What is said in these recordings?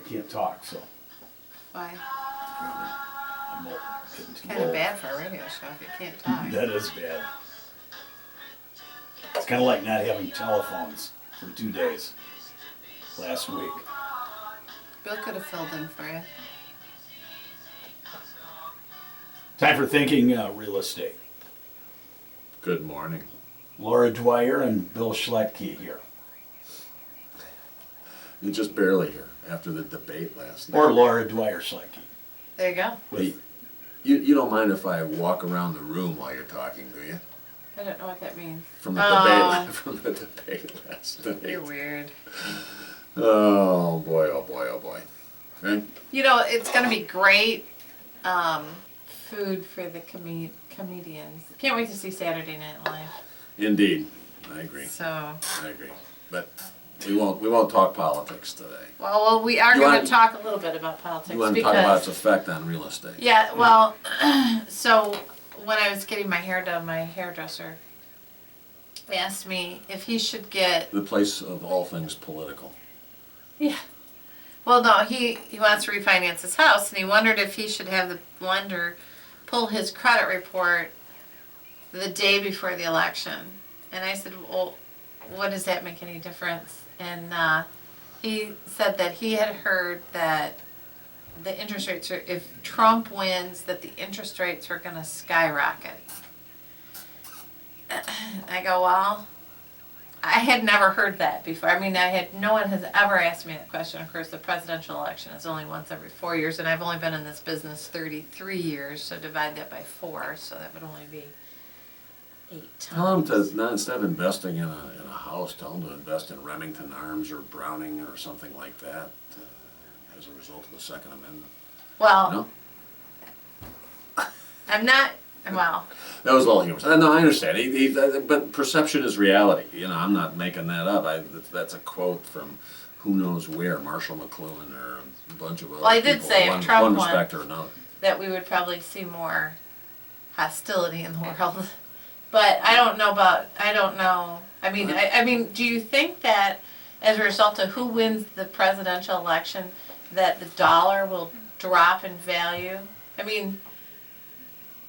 can't talk, so Why? I'm getting too Kind of old. bad for a radio show if you can't talk. That is bad. It's kind of like not having telephones for 2 days last week. Bill could have filled in for you. Time for Thinking Real Estate. Good morning. Laura Dwyer and Bill Schletke here. You're just barely here after the debate last night. Or Laura Dwyer Schletke. There you go. Hey, you don't mind if I walk around the room while you're talking, do you? I don't know what that means. From the debate, from the debate last night. You're weird. Oh boy! Oh boy! Oh boy! Okay. You know, it's going to be great food for the comedians. Can't wait to see Saturday Night Live. Indeed, I agree. So, I agree. But we won't talk politics today. well, we are You going want- to talk a little bit about politics You want to because talk about its effect on real estate? yeah, well, so when I was getting my hair done, my hairdresser asked me if he should get. The place of all things political. Yeah. Well, no, he wants to refinance his house, and he wondered if he should have the lender pull his credit report the day before the election. And I said, well, what does that make any difference? And he said that he had heard that the interest rates are, if Trump wins, that the interest rates are going to skyrocket. I go, well, I had never heard that before. I mean, no one has ever asked me that question. Of course, the presidential election is only once every 4 years, and I've only been in this business 33 years, so divide that by 4, so that would only be 8 times. Tell them to, instead of investing in a house, tell them to invest in Remington Arms or Browning or something like that as a result of the Second Amendment. Well, No? I'm not, well, That was all humorous. No, I understand. But perception is reality. You know, I'm not making that up. That's a quote from who knows where, Marshall McLuhan or a bunch of other Well, I did people, say if Trump one won- respect or another. that we would probably see more hostility in the world. But I don't know. I mean, do you think that as a result of who wins the presidential election, that the dollar will drop in value? I mean,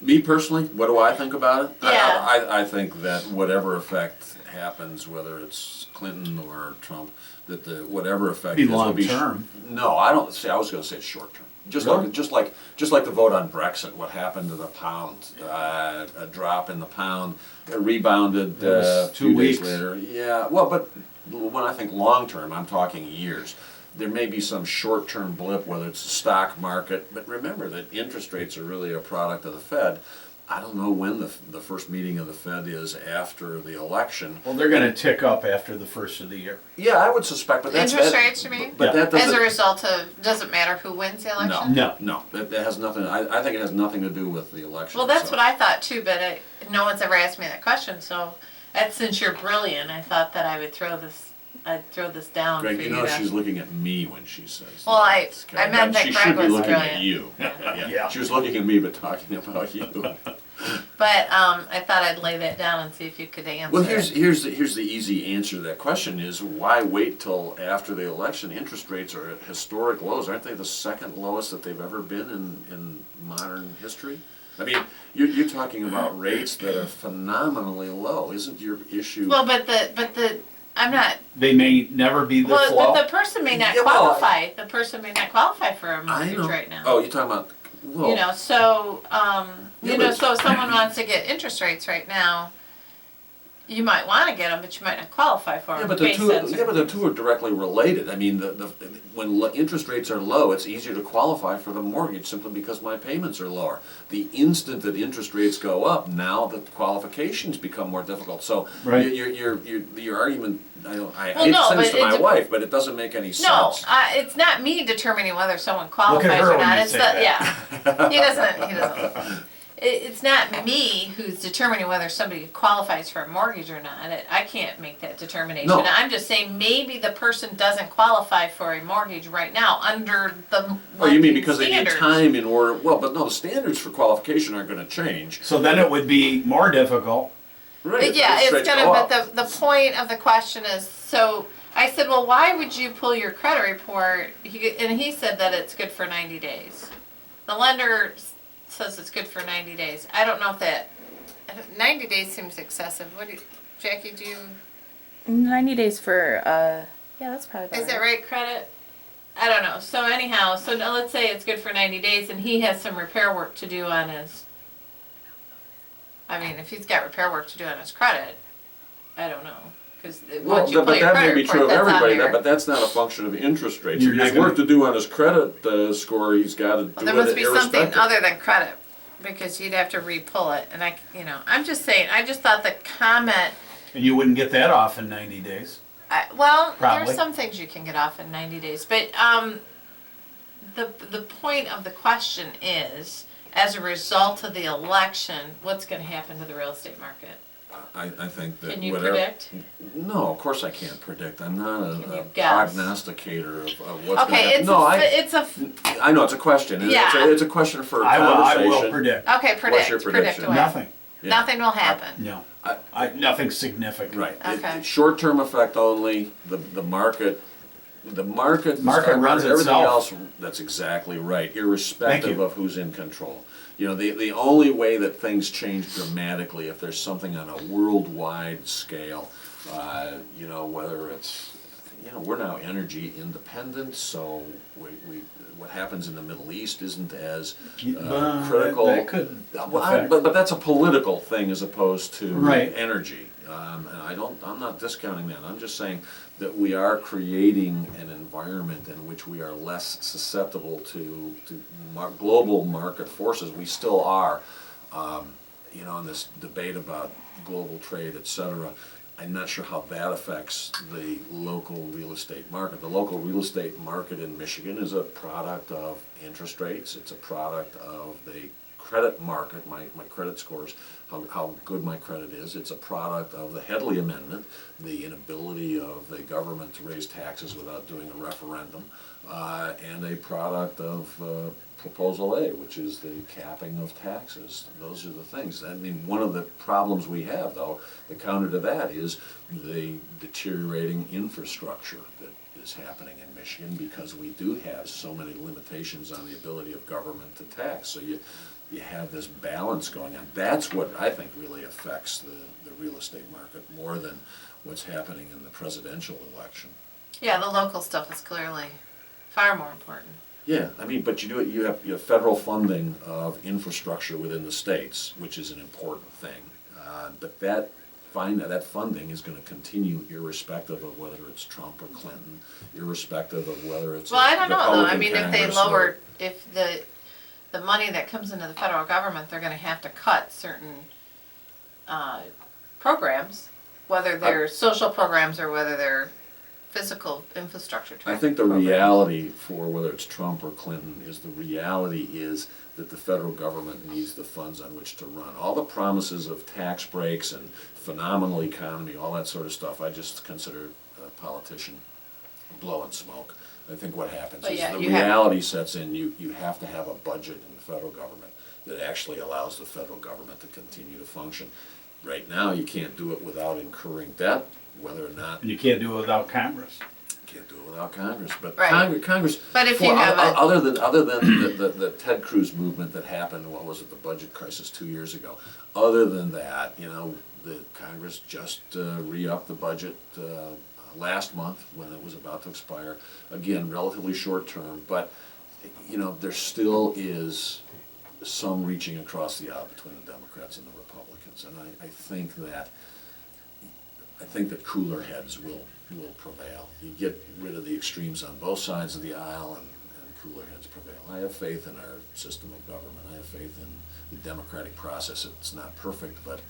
Me personally, what do I think about it? Yeah. I think that whatever effect happens, whether it's Clinton or Trump, that the whatever effect Be is will long be term. No, I don't say. I was going to say short term. Really? Just like the vote on Brexit. What happened to the pound? A drop in the pound, it rebounded That was 2 few days weeks. later. Yeah. Well, but when I think long term, I'm talking years. There may be some short-term blip, whether it's the stock market, but remember that interest rates are really a product of the Fed. I don't know when the first meeting of the Fed is after the election. Well, they're going to tick up after the first of the year. Yeah, I would suspect, but that's interest that, rates, you mean? But that As doesn't. a result of, doesn't matter who wins the election? No. That has nothing. I think it has nothing to do with the election. Well, that's itself. what I thought too, but no one's ever asked me that question. So, since you're brilliant, I thought that I'd throw this down Greg, for you you know to. she's looking at me when she says. Well, that. I meant that she Greg should be was looking brilliant. at you. Yeah. Yeah. She was looking at me, but talking about you. But I thought I'd lay that down and see if you could answer. Well, it. here's the easy answer to that question is why wait till after the election? Interest rates are at historic lows. Aren't they the second lowest that they've ever been in modern history? I mean, you're talking about rates that are phenomenally low. Isn't your issue? Well, but the I'm not. They may never be the Well, flow. but the person may not Yeah, well, qualify. The person may not qualify for a I mortgage know. right now. Oh, you're talking about. Well, You know, so Yeah, but- so if someone wants to get interest rates right now, you might want to get them, but you might not qualify for them. Yeah, but the two are directly related. I mean, when interest rates are low, it's easier to qualify for the mortgage simply because my payments are lower. The instant that interest rates go up, now the qualifications become more difficult. So Right. your argument, I hate no, to send this but to my it- wife, but it doesn't make any No, sense. it's not me determining whether someone Look qualifies at her or when not. you It's say the that. yeah. He doesn't. It's not me who's determining whether somebody qualifies for a mortgage or not. I can't make that determination. No. I'm just saying maybe the person doesn't qualify for a mortgage right now under the. Oh, you mean lending because they need standards. time in order? Well, but no, the standards for qualification aren't going to change. So then it would be more difficult. Right? Yeah, interest it's rates gonna. go But up. the point of the question is so I said, well, why would you pull your credit report? And he said that it's good for 90 days. The lender says it's good for 90 days. I don't know if that, 90 days seems excessive. What do you, Jackie, do you, 90 days for, yeah, that's probably about is that right, credit? I don't know. So anyhow, so now let's say it's good for 90 days and he has some repair work to do on his, I mean, if he's got repair work to do on his credit, I don't know. Because once you pull but your that may credit be report, true of that's on everybody, there. but that's not a function of interest rates. You're If not there's gonna- work to do on his credit score, he's got to do Well, there it must be something irrespective. other than credit, because you'd have to re-pull it, and I'm just saying, I just thought the comment, And you wouldn't get that off in 90 days. well, Probably. there's some things you can get off in 90 days, but, the point of the question is, as a result of the election, what's gonna happen to the real estate market? I think that Can you whatever. predict? No, of course I can't predict. I'm not Can a you guess? prognosticator of what's Okay, going to happen. it's a, I know it's a question. and Yeah. It's a question for I conversation. will predict. okay, What's your predict prediction? away. Nothing. Yeah. Nothing will happen. No. I- Nothing significant. Right. Okay. Short-term effect only. The market. The market. Market runs everything itself. else. That's exactly right. Irrespective you. of who's in control. You know, the only way that things change dramatically if there's something on a worldwide scale. You know, whether it's, you know, we're now energy independent, so we what happens in the Middle East isn't as critical. That could Well, affect. but that's a political thing as opposed to Right. energy. And I'm not discounting that. I'm just saying that we are creating an environment in which we are less susceptible to global market forces. We still are. You know, in this debate about global trade, et cetera, I'm not sure how that affects the local real estate market. The local real estate market in Michigan is a product of interest rates. It's a product of the credit market, my credit scores, how good my credit is. It's a product of the Headley Amendment, the inability of the government to raise taxes without doing a referendum, and a product of Proposal A, which is the capping of taxes. Those are the things. I mean, one of the problems we have, though, the counter to that is the deteriorating infrastructure that is happening in Michigan because we do have so many limitations on the ability of government to tax. So you have this balance going on. That's what I think really affects the real estate market more than what's happening in the presidential election. Yeah, the local stuff is clearly far more important. Yeah, I mean, but you have federal funding of infrastructure within the states, which is an important thing. But that funding is going to continue irrespective of whether it's Trump or Clinton, irrespective of whether it's Well, I don't know though. I Republican mean, if they Congress or- lower, if the money that comes into the federal government, they're gonna have to cut certain, programs, whether they're social programs or whether they're physical infrastructure. I think the programs. reality for whether it's Trump or Clinton is the reality is that the federal government needs the funds on which to run. All the promises of tax breaks and phenomenal economy, all that sort of stuff, I just consider a politician blowing smoke. I think what happens But is yeah, the you have- reality sets in, you have to have a budget in the federal government that actually allows the federal government to continue to function. Right now, you can't do it without incurring debt, whether or not And you can't do it without Congress. can't do it without Congress, but Right. Congress. But if you have a- other than the Ted Cruz movement that happened, what was it, the budget crisis 2 years ago? Other than that, you know, the Congress just re-upped the budget last month when it was about to expire. Again, relatively short term, but you know, there still is some reaching across the aisle between the Democrats and the Republicans, and I think that cooler heads will prevail. You get rid of the extremes on both sides of the aisle and cooler heads prevail. I have faith in our system of government. I have faith in the democratic process. It's not perfect, but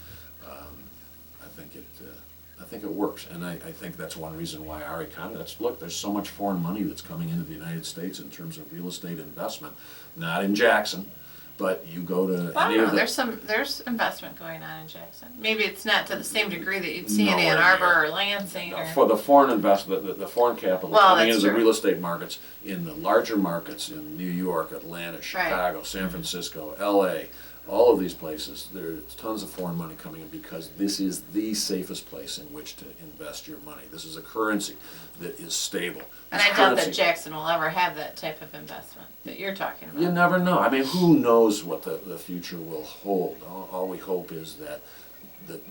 I think it works. And I think that's one reason why our economy, look, there's so much foreign money that's coming into the United States in terms of real estate investment, not in Jackson, but you go to Well, I any don't of know, the. there's investment going on in Jackson. Maybe it's not to the same degree that you'd see in Nowhere Ann Arbor near. or Lansing or. For the foreign investment, the foreign capital Well, coming that's into the true. real estate markets, in the larger markets in New York, Atlanta, Chicago, San Francisco, LA, all of these places, there's tons of foreign money coming in because this is the safest place in which to invest your money. This is a currency that is stable. And This I doubt that currency- Jackson will ever have that type of investment that you're talking about. You never know. I mean, who knows what the future will hold? All we hope is that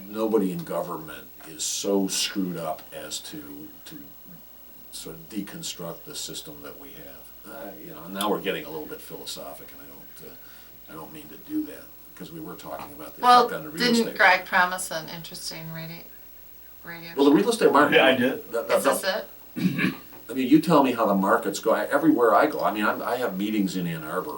nobody in government is so screwed up as to sort of deconstruct the system that we have. You know, now we're getting a little bit philosophic, and I don't mean to do that because we were talking about the Well, effect on the real estate. didn't Greg promise an interesting radio Well, the real estate market. Yeah, I did. Is this it? I mean, you tell me how the markets go. Everywhere I go, I mean, I have meetings in Ann Arbor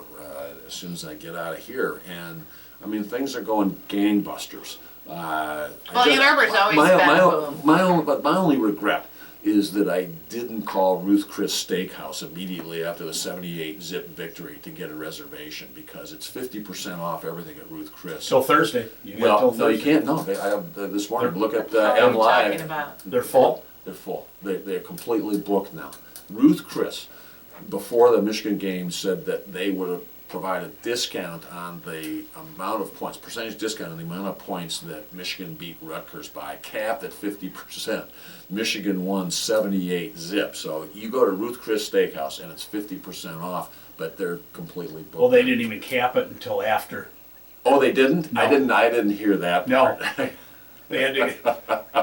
as soon as I get out of here, and I mean, things are going gangbusters. Well, Ann Arbor's always been a boom. my only regret is that I didn't call Ruth Chris Steakhouse immediately after the 78 zip victory to get a reservation because it's 50% off everything at Ruth Chris. Till Thursday. You got Well, till no, you Thursday. can't. No, I have this morning. Look at What are M you Live. talking about? They're full? They're full. They're completely booked now. Ruth Chris, before the Michigan game, said that they would provide a discount on the amount of points, percentage discount on the amount of points that Michigan beat Rutgers by, capped at 50%. Michigan won 78 zip. So you go to Ruth Chris Steakhouse and it's 50% off, but they're completely booked. Well, they didn't even cap it until after. Oh, they didn't? No. I didn't hear that No. part. They had to,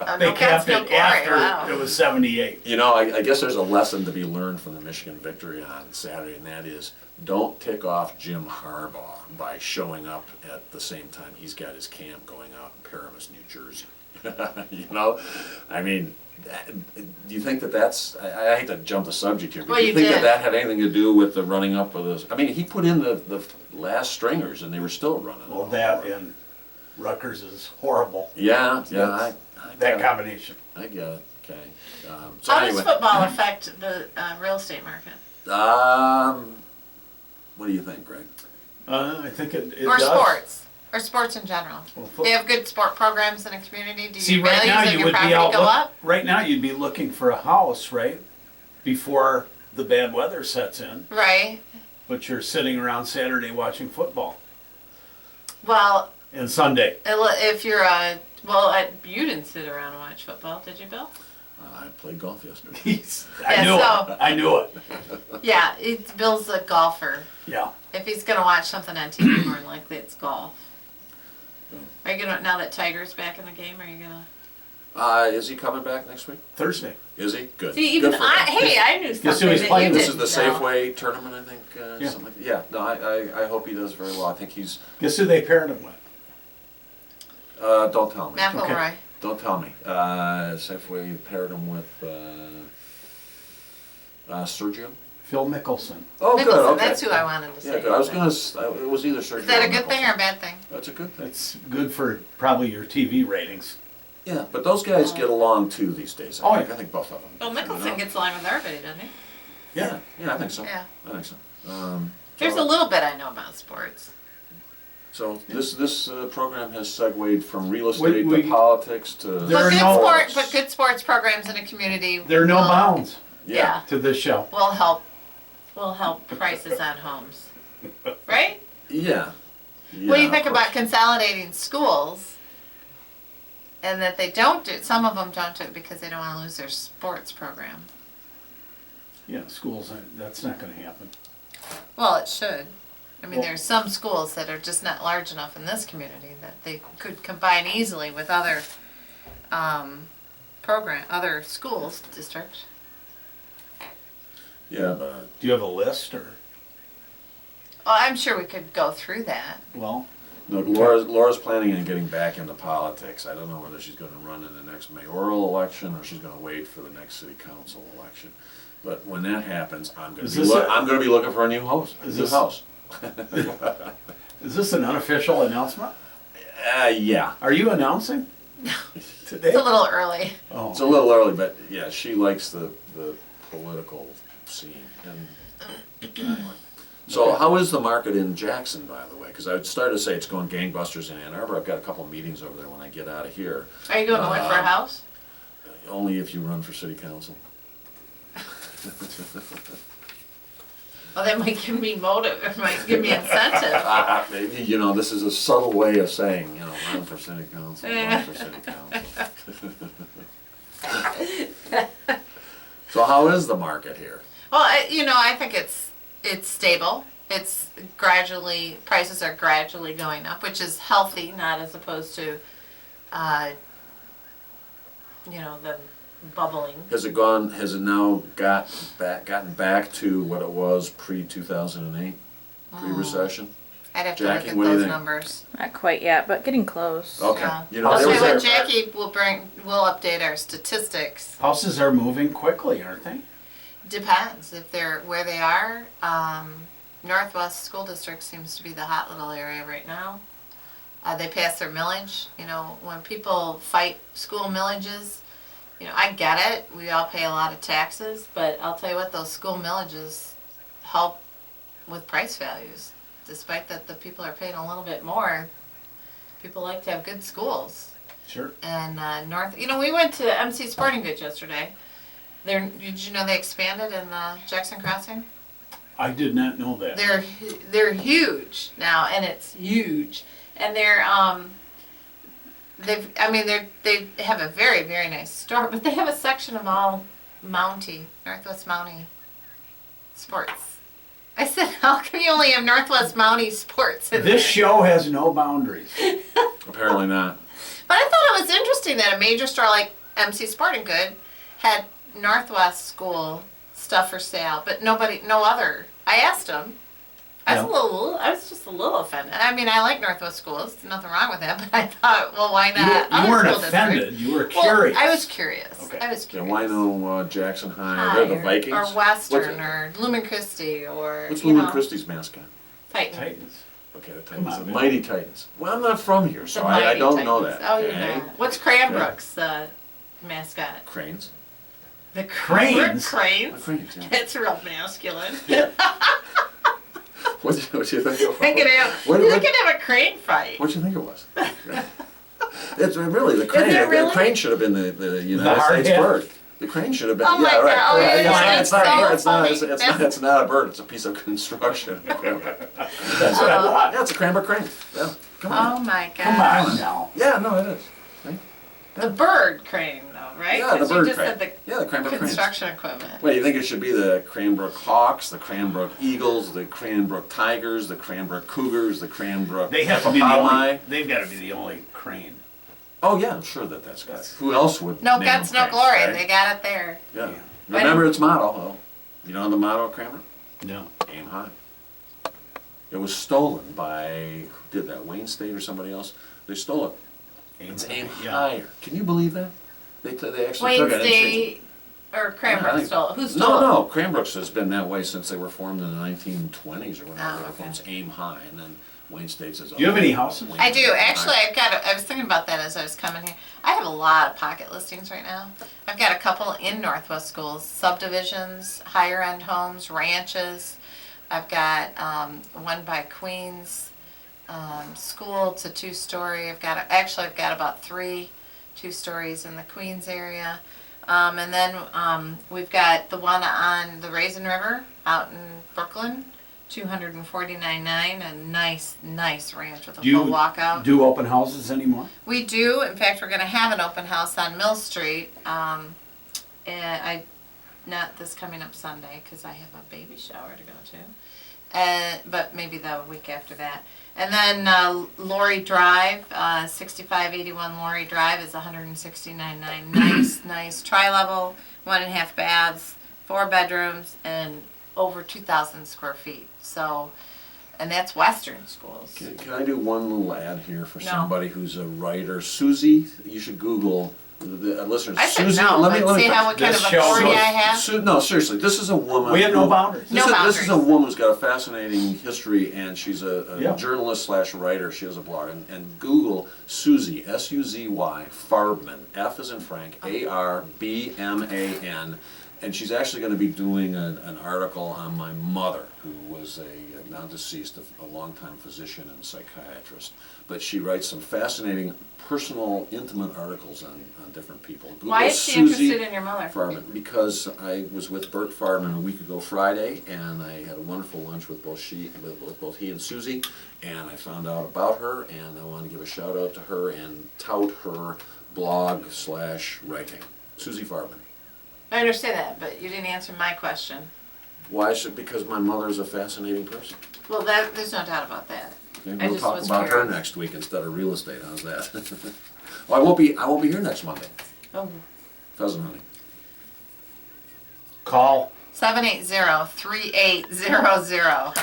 Oh, they no cats, capped no it glory. after Wow. it was 78. You know, I guess there's a lesson to be learned from the Michigan victory on Saturday, and that is don't tick off Jim Harbaugh by showing up at the same time he's got his camp going out in Paramus, New Jersey. You know, I mean, do you think that that's? I hate to jump the subject here, but Well, do you you think did. that had anything to do with the running up of this? I mean, he put in the last stringers, and they were still running. Well, that and Rutgers is horrible. Yeah, I That get it. combination. I get it. Okay. So How anyway. does football affect the real estate market? What do you think, Greg? I think it Or does. sports? Or sports in general? Well, Do you have good sport programs in a community? Do See, your right now values of you your would property be out. go up? Right now you'd be looking for a house, right? Before the bad weather sets in, Right. but you're sitting around Saturday watching football Well, and Sunday. if you're you didn't sit around and watch football, did you, Bill? I played golf yesterday. Yeah, so- I knew it. Yeah, Bill's a golfer. Yeah. If he's gonna watch something on TV, more than likely it's golf. Are you gonna, now that Tiger's back in the game, are you gonna? Is he coming back next week? Thursday. Is he? Good. See, even Good for I, him. hey, I knew who something he's that playing? you This didn't is the know. Safeway tournament, I think. Yeah. Something like that. Yeah. No, I hope he does very well. I think he's. Guess who they paired him with? Don't tell me. McElroy. Don't tell me. Safeway paired him with Sergio. Phil Mickelson. Oh, Mickelson, good. Okay. that's who I wanted to say. Yeah, good. I was gonna. It was either Sergio. Is that or a good thing or Mickelson. a bad thing? That's a good thing. That's good for probably your TV ratings. Yeah, but those guys get along too these days. Oh, I think. yeah. I think both of them. Well, You know? Mickelson gets along with everybody, doesn't he? Yeah. Yeah, I think so. Yeah. I think so. There's a little bit I know about sports. So this program has segued from real estate We- to politics to. There are But good sports programs in a community. There are no will- bounds Yeah, to this show. will help prices on homes, right? Yeah. What do you Yeah, think of about course. consolidating schools? And that they don't do, some of them don't do it because they don't want to lose their sports program. Yeah, schools, that's not going to happen. Well, it should. I mean, Well- there's some schools that are just not large enough in this community that they could combine easily with other other schools districts. Yeah, but Do you have a list or, Well, I'm sure we could go through that. well, no, Laura's planning on getting back into politics. I don't know whether she's going to run in the next mayoral election or she's going to wait for the next city council election. But when that happens, I'm going Is to be this I'm going to be looking for a new host. Is New this- house. is this an unofficial announcement? Yeah. Are you announcing? Today? It's a little early. Oh. It's a little early, but yeah, she likes the political scene. And anyway. So how is the market in Jackson, by the way? Because I would start to say it's going gangbusters in Ann Arbor. I've got a couple of meetings over there when I get out of here. Are you going to look for a house? Only if you run for city council. Well, that might give me motive, it might give me incentive. You know, this is a subtle way of saying, you know, run for city council, run for city council. So how is the market here? Well, I think it's stable. It's gradually, prices are gradually going up, which is healthy, not as opposed to, the bubbling. Has it now gotten back to what it was pre-2008, pre-recession? I'd have to Jackie, look at what do you those think? numbers. Not quite yet, but getting close. Okay. Yeah. You know, I'll there say was when a- Jackie will update our statistics. Houses are moving quickly, aren't they? Depends if they're where they are. Northwest School District seems to be the hot little area right now. They pass their millage. When people fight school millages, I get it. We all pay a lot of taxes, but I'll tell you what, those school millages help with price values. Despite that the people are paying a little bit more, people like to have good schools. Sure. And we went to MC Sporting Goods yesterday. Did you know they expanded in Jackson Crossing? I did not know that. They're huge now, and it's huge. And they have a very, very nice store, but they have a section of all Northwest Mountie sports. I said, how come you only have Northwest Mountie sports in This there? show has no boundaries. Apparently not. But I thought it was interesting that a major store like MC Sporting Good had Northwest School stuff for sale, but no other. I asked them. I was just a little offended. I mean, I like Northwest schools. There's nothing wrong with that. But I thought, well, why not? You other weren't school districts? offended. You were Well, curious. I was curious. Okay. I was Yeah, curious. why no Jackson High? They're the Vikings? Or Western, What's it- or Lumen Christi, or What's you Lumen know, Christie's mascot? Titan. Titans. Okay, the Come Titans, on, the man. Mighty Titans. Well, I'm not from here, so The I Mighty don't know Titans. that. Oh, you okay? know. What's Cranbrook's mascot? Cranes. The Cranes? Cranes. Cranes, yeah. It's real masculine. What do you think it was? I could have, What- you what- could have a crane fight. What'd you think it was? It's really the crane. it really? The crane should have been the United hard States hat? bird. The crane should have been. Oh my yeah, right. God. Oh, yeah, right. yeah, It's that's not a so bird. It's not. funny. It's not a bird. It's a piece of construction. That's what I want. Yeah, it's a Cranbrook crane. Yeah, come on. Oh my god. Come on now. Yeah, no, it is. The bird crane though, right? Yeah, the 'Cause bird you just crane. said the Yeah, the Cranbrook cranes. construction equipment. Well, you think it should be the Cranbrook Hawks, the Cranbrook Eagles, the Cranbrook Tigers, the Cranbrook Cougars, the Cranbrook They have to be the Highline? only. They've got to be the only crane. Oh yeah, I'm sure that's got. Who else would? No name guts, them no cranes, glory. right? They got it there. Yeah. Yeah. Remember its motto, though. You know the motto of Cranbrook? No. Aim high. It was stolen by, who did that, Wayne State or somebody else? They stole it. It's aim Yeah. higher. Can you believe that? They actually Wayne took it and changed State or it. Cranbrook I think- stole it. Who stole it? No, Cranbrook's has been that way since they were formed in the 1920s or whatever. Oh, okay. It's aim high, and then Wayne State says. Do you have any houses? Wayne I do. State, Actually, high. I was thinking about that as I was coming here. I have a lot of pocket listings right now. I've got a couple in Northwest schools, subdivisions, higher end homes, ranches. I've got one by Queens School. It's a 2-story. I've got about 3 2-stories in the Queens area. And then we've got the one on the Raisin River out in Brooklyn. $249.9, a nice ranch with a Do full you walkout. do open houses anymore? We do. In fact, we're going to have an open house on Mill Street. And not this coming up Sunday because I have a baby shower to go to. But maybe the week after that. And then Lori Drive, 6581 Lori Drive is $169.9. nice tri-level, 1.5 baths, 4 bedrooms, and over 2,000 square feet. So, and that's Western schools. Can I do one little ad here for No. somebody who's a writer? Susie, you should Google the listeners. I said Susie, no, let me but see finish. how what kind of This show authority goes- I have? No, seriously, this is a woman. We have no who- boundaries. No This is a boundaries. woman who's got a fascinating history, and she's a Yeah. journalist slash writer. She has a blog, and Google Suzy, Suzy Farbman, F as in Frank, Arbman, And she's actually going to be doing an article on my mother, who was a now deceased, a longtime physician and psychiatrist. But she writes some fascinating, personal, intimate articles on different people. Google Why is she Susie interested in your mother? Farman, because I was with Bert Farman a week ago Friday, and I had a wonderful lunch with both he and Susie, and I found out about her, and I want to give a shout out to her and tout her blog/writing. Susie Farman. I understand that, but you didn't answer my question. Why is it? Because my mother's a fascinating person. Well, that, there's no doubt about that. Okay, I we'll just talk was about her curious. next week instead of real estate. How's that? Well, I won't be here next Monday. Oh. Pheasant hunting. Call. 780-3800.